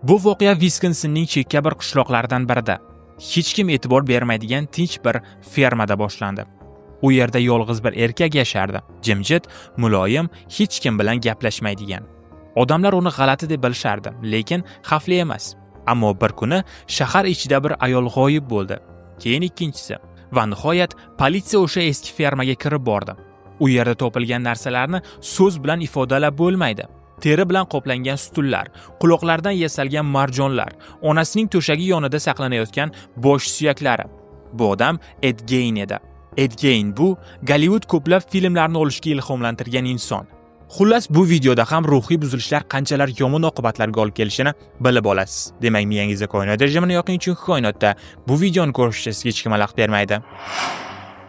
Bu voqea Viskonsinning chekka bir qishloqlaridan birida, hech kim e'tibor bermaydigan tinch bir fermada boshlandi. U yerda yolg'iz bir erkak yashardi, jimjit, muloyim, hech kim bilan gaplashmaydigan. Odamlar uni g'alati deb bilishardi, lekin xavfli emas. Ammo bir kuni shahar ichida bir ayol g'oyib bo'ldi. Keyin ikkinchisi va nihoyat politsiya o'sha eski fermaga kirib bordi. U yerda topilgan narsalarni so'z bilan ifodalab bo'lmaydi. Teri bilan qoplangan stullar, quloqlardan yasalgan marjonlar, onasining to'shagi yonida saqlanayotgan bosh suyaklari. Bu odam Ed Gein edi. Ed Gein bu Gollivud ko'plab filmlarni olishga ilhomlantirgan inson. Xullas, bu videoda ham ruhiy buzilishlar qanchalar yomon oqibatlarga olib kelishini bilib olasiz. Demak, miyangizga koinot rejimini yoqing, chunki koinotda bu videoni ko'rishga sizga hech kim xalaqit bermaydi.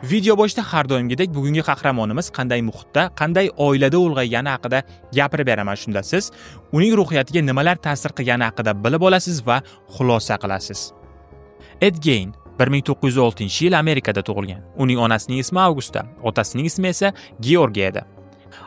Video boshida har doimgidek bugungi qahramonimiz qanday muhitda, qanday oilada ulg'aygani haqida gapirib beraman. Shunda siz uning ruhiyatiga nimalar ta'sir qilgani haqida bilib olasiz va xulosa qilasiz. Ed Gein 1906-yil Amerikada tug'ilgan. Uning onasining ismi Augusta, otasining ismi esa Georgiy edi.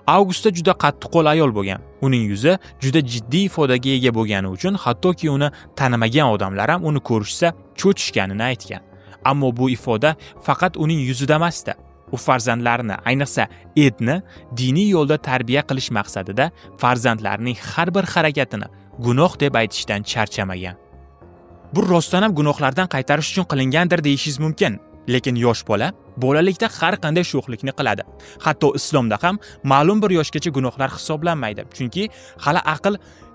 Augusta juda qattiqqo'l ayol bo'lgan. Uning yuzi juda jiddiy ifodaga ega bo'lgani uchun hattoki uni tanimagan odamlar ham uni ko'rishsa cho'chishganini aytgan. Ammo bu ifoda faqat uning yuzida emasdi. U farzandlarini, ayniqsa Edni diniy yo'lda tarbiya qilish maqsadida farzandlarining har bir harakatini gunoh deb aytishdan charchamagan. Bu rostdan ham gunohlardan qaytarish uchun qilingandir deyishingiz mumkin. Lekin yosh bola bolalikda har qanday sho'xlikni qiladi. Hatto islomda ham ma'lum bir yoshgacha gunohlar hisoblanmaydi, chunki hali aql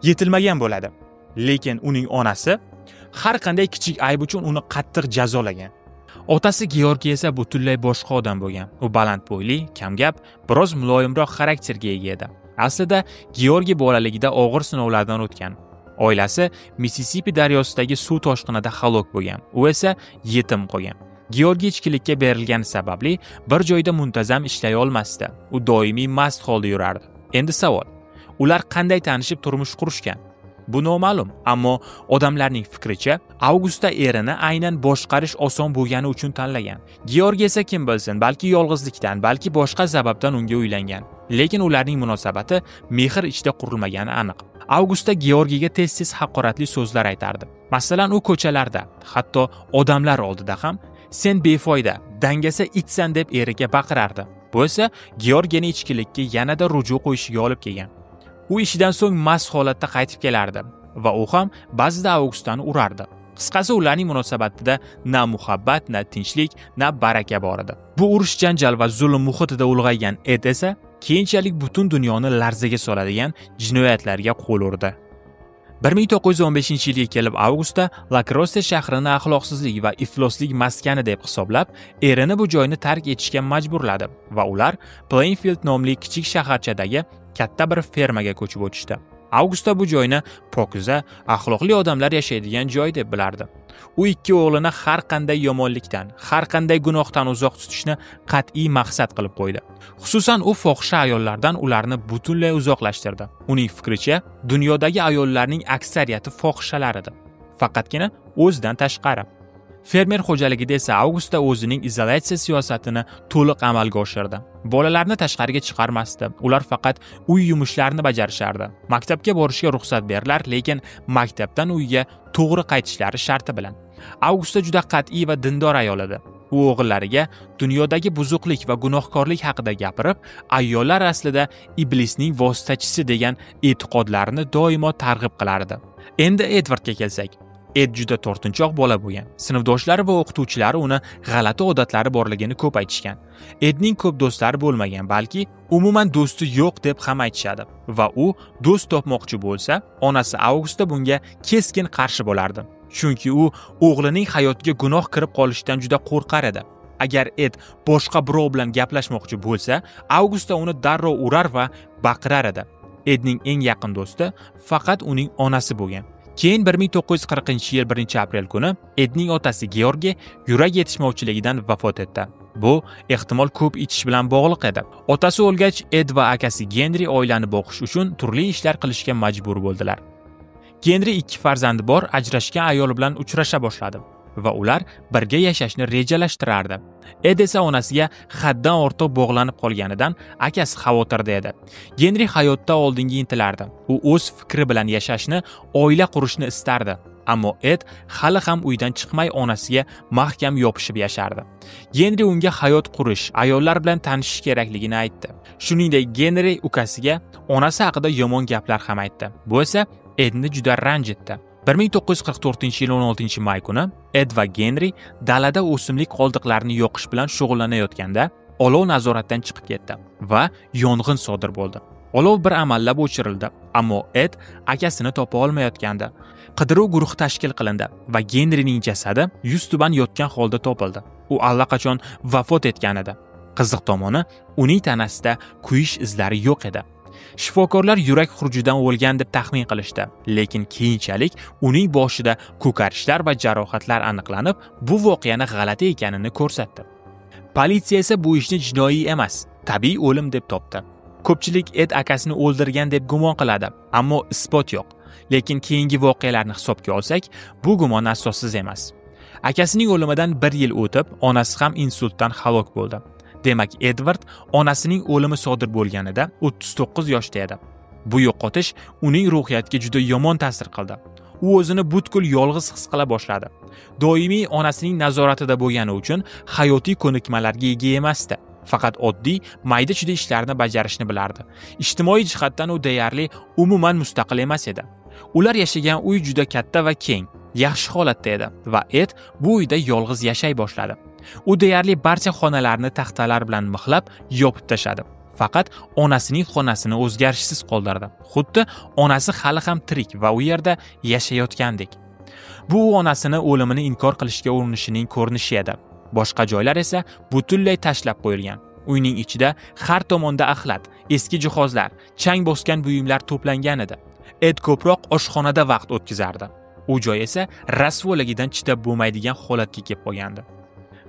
yetilmagan bo'ladi. Lekin uning onasi har qanday kichik ayb uchun uni qattiq jazolagan. Otasi Georgiy esa butunlay boshqa odam bo'lgan. U baland bo'yli, kamgap, biroz muloyimroq xarakterga ega edi. Aslida Georgiy bolaligida og'ir sinovlardan o'tgan. Oilasi Missisipi daryosidagi suv toshqinida halok bo'lgan. U esa yetim qolgan. Georgiy ichkilikka berilgani sababli bir joyda muntazam ishlay olmasdi. U doimiy mast holda yurardi. Endi savol: ular qanday tanishib turmush qurishgan? Bu noma'lum, ammo odamlarning fikricha Augusta erini aynan boshqarish oson bo'lgani uchun tanlagan. Georgiy esa kim bilsin, balki yolg'izlikdan, balki boshqa sababdan unga uylangan. Lekin ularning munosabati mehr ichida qurilmagani aniq. Augusta Georgiyga tez-tez haqoratli so'zlar aytardi. Masalan, u ko'chalarda, hatto odamlar oldida ham "Sen befoyda, dangasa itsan" deb eriga baqirardi. Bu esa Georgiyni ichkilikka yanada ruju qo'yishiga olib kelgan. U ishidan so'ng mast holatda qaytib kelardi va u ham ba'zida Augustani urardi. Qisqasi, ularning munosabatida na muhabbat, na tinchlik, na baraka bor edi. Bu urush, janjal va zulm muhitida ulg'aygan Ed esa keyinchalik butun dunyoni larzaga soladigan jinoyatlarga qo'l urdi. 1915-yilga kelib Augusta La Crosse shahrini axloqsizlik va ifloslik maskani deb hisoblab, erini bu joyni tark etishga majburladi va ular Plainfield nomli kichik shaharchadagi katta bir fermaga ko'chib o'tishdi. Augusta bu joyni pokiza, axloqli odamlar yashaydigan joy deb bilardi. U ikki o'g'lini har qanday yomonlikdan, har qanday gunohdan uzoq tutishni qat'iy maqsad qilib qo'ydi. Xususan, u fohisha ayollardan ularni butunlay uzoqlashtirdi. Uning fikricha, dunyodagi ayollarning aksariyati fohishalar edi, faqatgina o'zidan tashqari. Fermer xo'jaligida esa Augusta o'zining izolyatsiya siyosatini to'liq amalga oshirdi. Bolalarni tashqariga chiqarmasdi. Ular faqat uy yumushlarini bajarishardi. Maktabga borishga ruxsat berilar, lekin maktabdan uyga to'g'ri qaytishlari sharti bilan. Augusta juda qat'iy va dindor ayol edi. U o'g'illariga dunyodagi buzuqlik va gunohkorlik haqida gapirib, ayollar aslida iblisning vositachisi degan e'tiqodlarni doimo targ'ib qilardi. Endi Edwardga kelsak, Ed juda tortinchoq bola bo'lgan. Sinfdoshlari va o'qituvchilari uni g'alati odatlari borligini ko'p aytishgan. Edning ko'p do'stlari bo'lmagan, balki umuman do'sti yo'q deb ham aytishadi. Va u do'st topmoqchi bo'lsa, onasi Augusta bunga keskin qarshi bo'lardi. Chunki u o'g'lining hayotiga gunoh kirib qolishidan juda qo'rqar edi. Agar Ed boshqa birov bilan gaplashmoqchi bo'lsa, Augusta uni darrov urar va baqirar edi. Edning eng yaqin do'sti faqat uning onasi bo'lgan. Keyin 1940-yil 1-aprel kuni Edning otasi Georgiy yurak yetishmovchiligidan vafot etdi. Bu ehtimol ko'p ichish bilan bog'liq edi. Otasi o'lgach, Ed va akasi Henry oilani boqish uchun turli ishlar qilishga majbur bo'ldilar. Henry 2 farzandi bor, ajrashgan ayol bilan uchrasha boshladi va ular birga yashashni rejalashtirardi. Ed esa onasiga haddan ortiq bog'lanib qolganidan akasi xavotirda edi. Genri hayotda oldinga intilardi. U o'z fikri bilan yashashni, oila qurishni istardi. Ammo Ed hali ham uydan chiqmay onasiga mahkam yopishib yashardi. Genri unga hayot qurish, ayollar bilan tanishish kerakligini aytdi. Shuningdek, Genri ukasiga onasi haqida yomon gaplar ham aytdi. Bu esa Edni juda ranjitdi. 1944-yil 16-may kuni Ed va Genri dalada o'simlik qoldiqlarini yoqish bilan shug'ullanayotganda olov nazoratdan chiqib ketdi va yong'in sodir bo'ldi. Olov bir amallab o'chirildi, ammo Ed akasini topa olmayotgandi. Qidiruv guruhi tashkil qilindi va Genrining jasadi yuztuban yotgan holda topildi. U allaqachon vafot etgan edi. Qiziq tomoni, uning tanasida kuyish izlari yo'q edi. Shifokorlar yurak xurujidan o'lgan deb taxmin qilishdi, lekin keyinchalik uning boshida ko'karishlar va jarohatlar aniqlanib, bu voqeani g'alati ekanini ko'rsatdi. Politsiya esa bu ishni jinoiy emas, tabiiy o'lim deb topdi. Ko'pchilik Ed akasini o'ldirgan deb gumon qiladi, ammo isbot yo'q. Lekin keyingi voqealarni hisobga olsak, bu gumon asossiz emas. Akasining o'limidan 1 yil o'tib, onasi ham insultdan halok bo'ldi. Demak, Edward onasining o'limi sodir bo'lganida 39 yoshda edi. Bu yo'qotish uning ruhiyatiga juda yomon ta'sir qildi. U o'zini butkul yolg'iz his qila boshladi. Doimiy onasining nazoratida bo'lgani uchun hayotiy ko'nikmalarga ega emasdi. Faqat oddiy, mayda-chuyda ishlarni bajarishni bilardi. Ijtimoiy jihatdan u deyarli umuman mustaqil emas edi. Ular yashagan uy juda katta va keng, yaxshi holatda edi va Ed bu uyda yolg'iz yashay boshladi. U deyarli barcha xonalarni taxtalar bilan mixlab, yopib tashadi. Faqat onasining xonasini o'zgarishsiz qoldirdi. Xuddi onasi hali ham tirik va u yerda yashayotgandek. Bu onasini o'limini inkor qilishga urinishining ko'rinishi edi. Boshqa joylar esa butunlay tashlab qo'yilgan. Uyning ichida har tomonda axlat, eski jihozlar, chang bosgan buyumlar to'plangan edi. Ed ko'proq oshxonada vaqt o'tkazardi. U joy esa rasvoligidan chidab bo'lmaydigan holatga kelib qolgandi.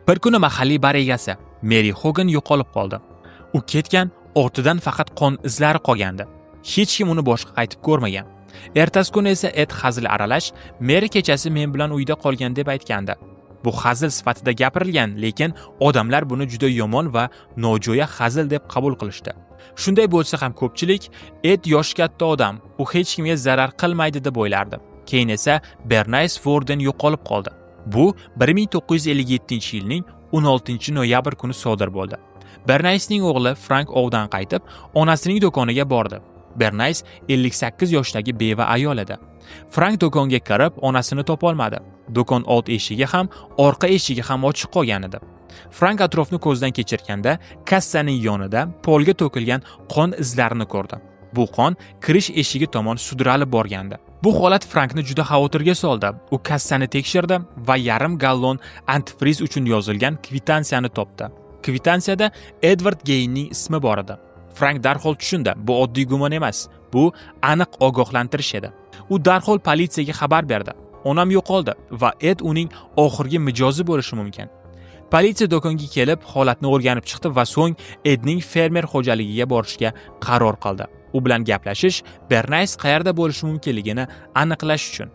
Bir kuni mahalliy bar egasi Mary Hogan yo'qolib qoldi. U ketgan, ortidan faqat qon izlari qolgandi. Hech kim uni boshqa qaytib ko'rmagan. Ertasi kuni esa Ed hazil aralash, Mary kechasi men bilan uyda qolgan deb aytgandi. Bu hazil sifatida gapirilgan, lekin odamlar buni juda yomon va nojo'ya hazil deb qabul qilishdi. Shunday bo'lsa ham ko'pchilik Ed yosh katta odam, u hech kimga zarar qilmaydi deb o'ylardi. Keyin esa Bernice Warden yo'qolib qoldi. Bu 1957-yilning 16-noyabr kuni sodir bo'ldi. Bernicening o'g'li Frank ovdan qaytib, onasining do'koniga bordi. Bernice 58 yoshdagi beva ayol edi. Frank do'konga kirib, onasini topolmadi. Do'kon old eshigi ham, orqa eshigi ham ochiq qolgan edi. Frank atrofni ko'zdan kechirganda, kassaning yonida polga to'kilgan qon izlarini ko'rdi. Bu qon kirish eshigi tomon sudralib borgandi. Bu holat Frankni juda xavotirga soldi. U kassani tekshirdi va yarim gallon antifriz uchun yozilgan kvitansiyani topdi. Kvitansiyada Edward Gainning ismi bor edi. Frank darhol tushundi, bu oddiy gumon emas, bu aniq ogohlantirish edi. U darhol politsiyaga xabar berdi. Onam yo'qoldi va Ed uning oxirgi mijozi bo'lishi mumkin. Politsiya do'konga kelib, holatni o'rganib chiqdi va so'ng Edning fermer xo'jaligiga borishga qaror qildi. U bilan gaplashish, Bernice qayerda bo'lishi mumkinligini aniqlash uchun.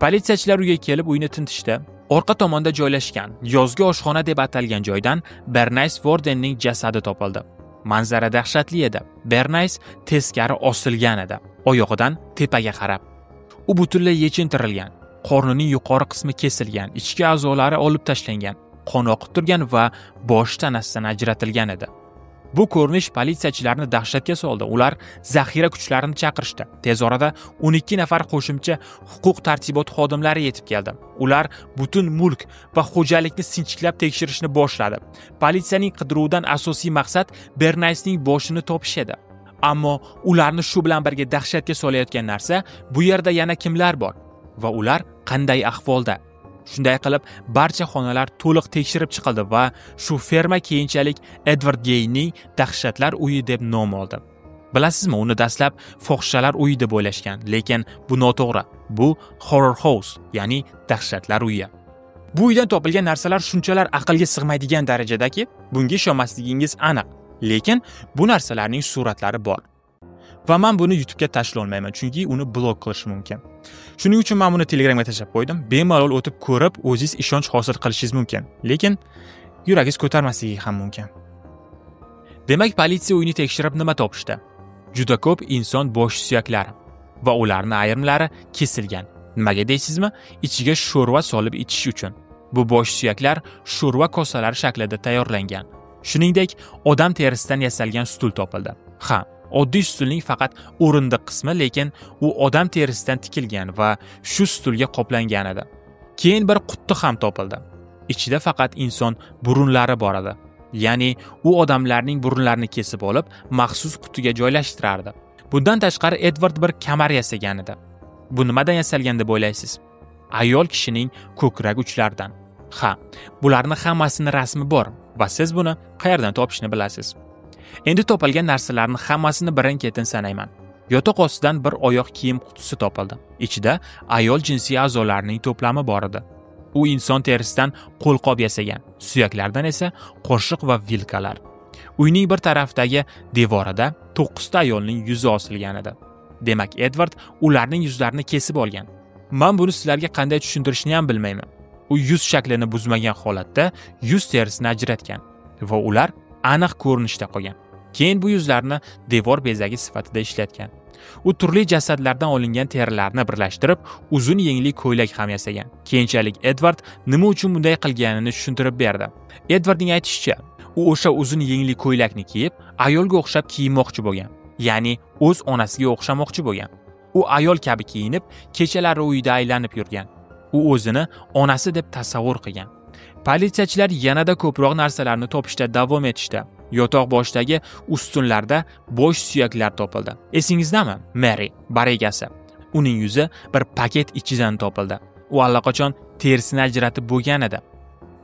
Politsiyachilar uyga kelib uyni tintishdi. Orqa tomonda joylashgan, yozgi oshxona deb atalgan joydan Bernice Wardenning jasadi topildi. Manzara dahshatli edi. Bernice teskari osilgan edi, oyog'idan tepaga qarab. U butunlay yechintirilgan, qornining yuqori qismi kesilgan, ichki a'zolari olib tashlangan, qon oqib turgan va bosh tanasidan ajratilgan edi. Bu ko'rinish politsiyachilarni dahshatga soldi. Ular zaxira kuchlarini chaqirishdi. Tez orada 12 nafar qo'shimcha huquq tartibot xodimlari yetib keldi. Ular butun mulk va xo'jalikni sinchiklab tekshirishni boshladi. Politsiyaning qidiruvidan asosiy maqsad Bernicening boshini topish edi. Ammo ularni shu bilan birga dahshatga solayotgan narsa, bu yerda yana kimlar bor va ular qanday ahvolda? Shunday qilib, barcha xonalar to'liq tekshirib chiqildi va shu ferma keyinchalik Edward Gainning dahshatlar uyi deb nom oldi. Bilasizmi, uni dastlab fohishalar uyi deb o'ylashgan, lekin bu noto'g'ri. Bu horror house, ya'ni dahshatlar uyi. Bu uydan topilgan narsalar shunchalar aqlga sig'maydigan darajadaki, bunga ishonmasligingiz aniq. Lekin bu narsalarning suratlari bor. Va men buni YouTube'ga tashlay olmayman, chunki uni blok qilish mumkin. Shuning uchun men buni Telegramga tashlab qo'ydim. Bemalol o'tib ko'rib, o'zingiz ishonch hosil qilishingiz mumkin. Lekin yuragingiz ko'tarmasligi ham mumkin. Demak, politsiya uyni tekshirib nima topishdi? Juda ko'p inson bosh suyaklari va ularning ayrimlari kesilgan. Nimaga deysizmi? Ichiga sho'rva solib ichish uchun. Bu bosh suyaklar sho'rva kosalari shaklida tayyorlangan. Shuningdek, odam terisidan yasalgan stul topildi. Ha, oddiy stulning faqat o'rindiq qismi, lekin u odam terisidan tikilgan va shu stulga qoplangan edi. Keyin bir quti ham topildi. Ichida faqat inson burunlari bor edi. Ya'ni u odamlarning burunlarini kesib olib, maxsus qutiga joylashtirardi. Bundan tashqari Edward bir kamar yasagan edi. Bu nimadan yasalgan deb o'ylaysiz? Ayol kishining ko'krak uchlaridan. Ha, bularning hammasini rasmi bor va siz buni qayerdan topishni bilasiz. Endi topilgan narsalarning hammasini birin-ketin sanayman. Yotoq ostidan bir oyoq kiyim qutisi topildi. Ichida ayol jinsiy a'zolarining to'plami bor edi. U inson terisidan qo'lqop yasagan, suyaklardan esa qoshiq va vilkalar. Uyning bir tarafdagi devorida 9 ta ayolning yuzi osilgan edi. Demak, Edward ularning yuzlarini kesib olgan. Men buni sizlarga qanday tushuntirishni ham bilmayman. U yuz shaklini buzmagan holatda yuz terisini ajratgan va ular aniq ko'rinishda qolgan. Keyin bu yuzlarni devor bezagi sifatida ishlatgan. U turli jasadlardan olingan terilarni birlashtirib, uzun yengli ko'ylak ham yasagan. Keyinchalik Edward nima uchun bunday qilganini tushuntirib berdi. Edwardning aytishicha, u o'sha uzun yengli ko'ylakni kiyib, ayolga o'xshab kiyinmoqchi bo'lgan. Ya'ni o'z onasiga o'xshamoqchi bo'lgan. U ayol kabi kiyinib, kechalari uyda aylanib yurgan. U o'zini onasi deb tasavvur qilgan. Politsiyachilar yanada ko'proq narsalarni topishda davom etishdi. Yotoq boshidagi ustunlarda bosh suyaklar topildi. Esingizdami? Mary, baregasi. Uning yuzi bir paket ichidan topildi. U allaqachon terisini ajratib bo'lgan edi.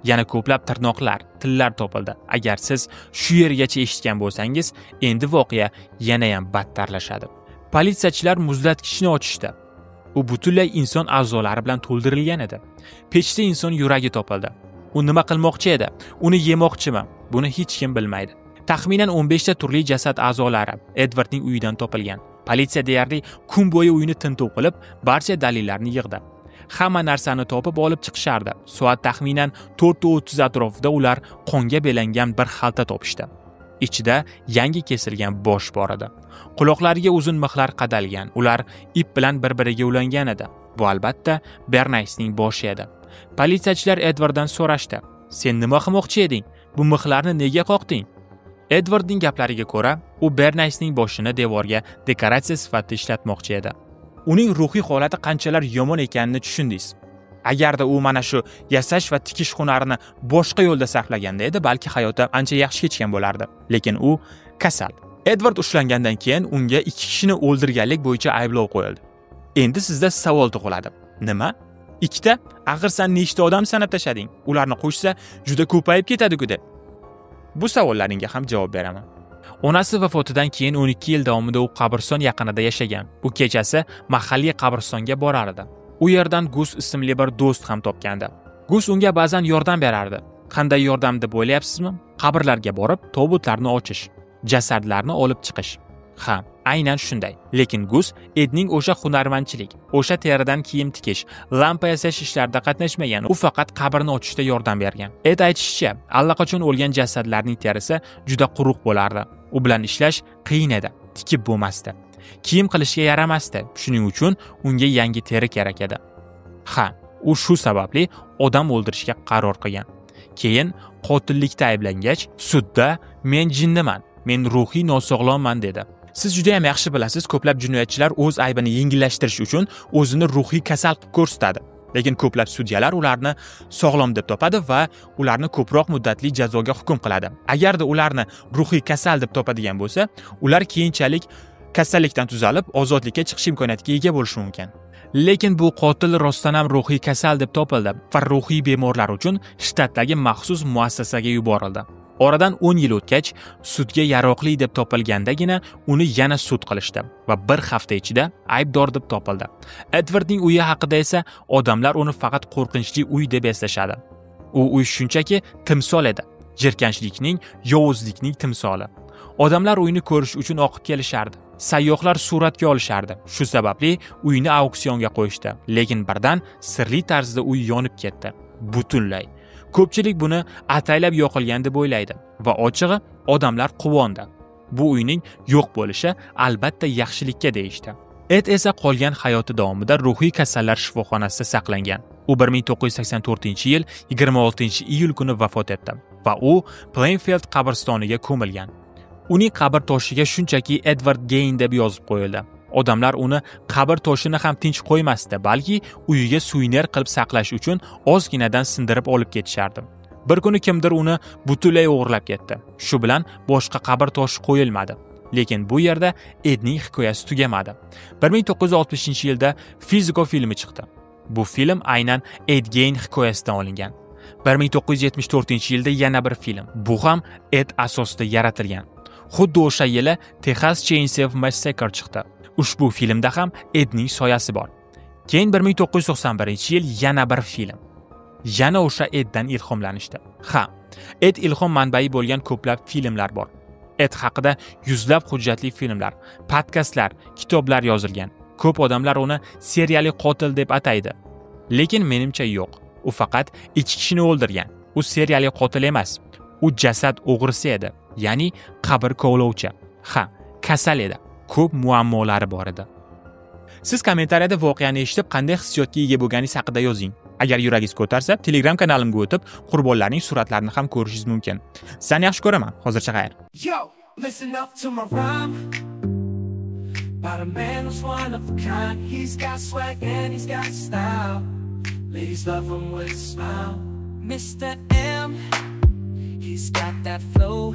Yana ko'plab tirnoqlar, tillar topildi. Agar siz shu yergacha eshitgan bo'lsangiz, endi voqea yana ham battarlashadi. Politsiyachilar muzlatgichni ochishdi. U butunlay inson a'zolari bilan to'ldirilgan edi. Pechda inson yuragi topildi. U nima qilmoqchi edi? Uni yemoqchimi? Buni hech kim bilmaydi. Taxminan 15 ta turli jasad a'zolari Edwardning uyidan topilgan. Politsiya deyarli kun bo'yi uyni tintuv qilib, barcha dalillarni yig'di. Hamma narsani topib olib chiqishardi. Soat taxminan 4:30 atrofida ular qonga belangan bir xalta topishdi. Ichida yangi kesilgan bosh bor edi. Quloqlariga uzun mixlar qadalgan. Ular ip bilan bir-biriga ulangan edi. Bu albatta Bernaysning boshi edi. Politsiyachilar Edwarddan so'rashdi: "Sen nima qilmoqchi eding? Bu mixlarni nega qoqding?" Edwardning gaplariga ko'ra, u Bernaysning boshini devorga dekoratsiya sifatida ishlatmoqchi edi. Uning ruhiy holati qanchalar yomon ekanini tushundingiz. Agarda u mana shu yasash va tikish hunarini boshqa yo'lda sarflaganda edi, balki hayoti ancha yaxshi kechgan bo'lardi. Lekin u kasal. Edward ushlangandan keyin unga 2 kishini o'ldirganlik bo'yicha ayblov qo'yildi. Endi sizda savol tug'iladi. Nima? 2 ta? Axir sen nechta odam sanab tashlading? Ularni qo'shsa juda ko'payib ketadi-ku deb. Bu savollaringga ham javob beraman. Onasi vafotidan keyin 12 yil davomida u qabriston yaqinida yashagan. Bu kechasi mahalliy qabristonga borar edi. U yerdan Gus ismli bir do'st ham topgandi. Gus unga ba'zan yordam berardi. Qanday yordam deb o'ylayapsizmi? Qabrlarga borib, tobutlarni ochish, jasadlarni olib chiqish. Ha, aynan shunday. Lekin Gus Edning o'sha hunarmandchilik, o'sha teridan kiyim tikish, lampa yasash ishlarida qatnashmagan. U faqat qabrni ochishda yordam bergan. Ed aytishicha, allaqachon o'lgan jasadlarning terisi juda quruq bo'lardi. U bilan ishlash qiyin edi, tikib bo'lmasdi. Kiyim qilishga yaramasdi. Shuning uchun unga yangi teri kerak edi. Ha, u shu sababli odam o'ldirishga qaror qilgan. Keyin qotillikda ayblangach, sudda men jinniman, men ruhiy nosog'lomman dedi. Siz juda ham yaxshi bilasiz, ko'plab jinoyatchilar o'z aybini yengillashtirish uchun o'zini ruhiy kasal qilib ko'rsatadi. Lekin ko'plab sudyalar ularni sog'lom deb topadi va ularni ko'proq muddatli jazoga hukm qiladi. Agarda ularni ruhiy kasal deb topadigan bo'lsa, ular keyinchalik kasallikdan tuzalib, ozodlikka chiqish imkoniyatiga ega bo'lishi mumkin. Lekin bu qotil rostdan ham ruhiy kasal deb topildi va ruhiy bemorlar uchun shtatdagi maxsus muassasaga yuborildi. Oradan 10 yil o'tgach, sudga yaroqli deb topilgandagina uni yana sud qilishdi va bir hafta ichida aybdor deb topildi. Edwardning uyi haqida esa odamlar uni faqat qo'rqinchli uy deb eslashadi. U uy shunchaki timsol edi, jirkanchlikning, yovuzlikning timsoli. Odamlar uyni ko'rish uchun oqib kelishardi. sayyohlar suratga olishardi. Shu sababli uyni auksionga qo'yishdi, lekin birdan sirli tarzda uy yonib ketdi. Butunlay. Ko'pchilik buni ataylab yoqilgan deb o'ylaydi va ochig'i odamlar quvondi. Bu uyning yo'q bo'lishi albatta yaxshilikka deyishdi. Ed esa qolgan hayoti davomida ruhiy kasallar shifoxonasida saqlangan. U 1984-yil 26-iyul kuni vafot etdi va u Plainfield qabristoniga ko'milgan. Uning qabr toshiga shunchaki Edward Gein deb yozib qo'yildi. Odamlar uni qabr toshini ham tinch qo'ymasdi, balki uyiga suvenir qilib saqlash uchun ozginadan sindirib olib ketishardi. Bir kuni kimdir uni butunlay o'g'irlab ketdi. Shu bilan boshqa qabr toshi qo'yilmadi. Lekin bu yerda Edning hikoyasi tugamadi. 1960-yilda Fiziko filmi chiqdi. Bu film aynan Ed Gein hikoyasidan olingan. 1974-yilda yana bir film. Bu ham Ed asosida yaratilgan. Xuddi o'sha yili Texas Chainsaw Massacre chiqdi. Ushbu filmda ham Edning soyasi bor. Keyin 1991-yil yana bir film. Yana o'sha Eddan ilhomlanishdi. Ha, Ed ilhom manbai bo'lgan ko'plab filmlar bor. Ed haqida yuzlab hujjatli filmlar, podkastlar, kitoblar yozilgan. Ko'p odamlar uni seriyali qotil deb ataydi. Lekin menimcha yo'q. U faqat 2 kishini o'ldirgan. U seriyali qotil emas. U jasad o'g'risi edi, ya'ni qabr kovlovchi. Ha, kasal edi. Ko'p muammolari bor edi. Siz kommentariyada voqeani eshitib qanday hissiyotga ega bo'lganingiz haqida yozing. Agar yuragingiz ko'tarsa, Telegram kanalimga o'tib, qurbonlarning suratlarini ham ko'rishingiz mumkin. Sizlarni yaxshi ko'raman. Hozircha xayr. Yo, listen up to my rhyme. About a man who's one of a kind. He's got swag and he's got style. Ladies love him with a smile. Mr. M, he's got that flow.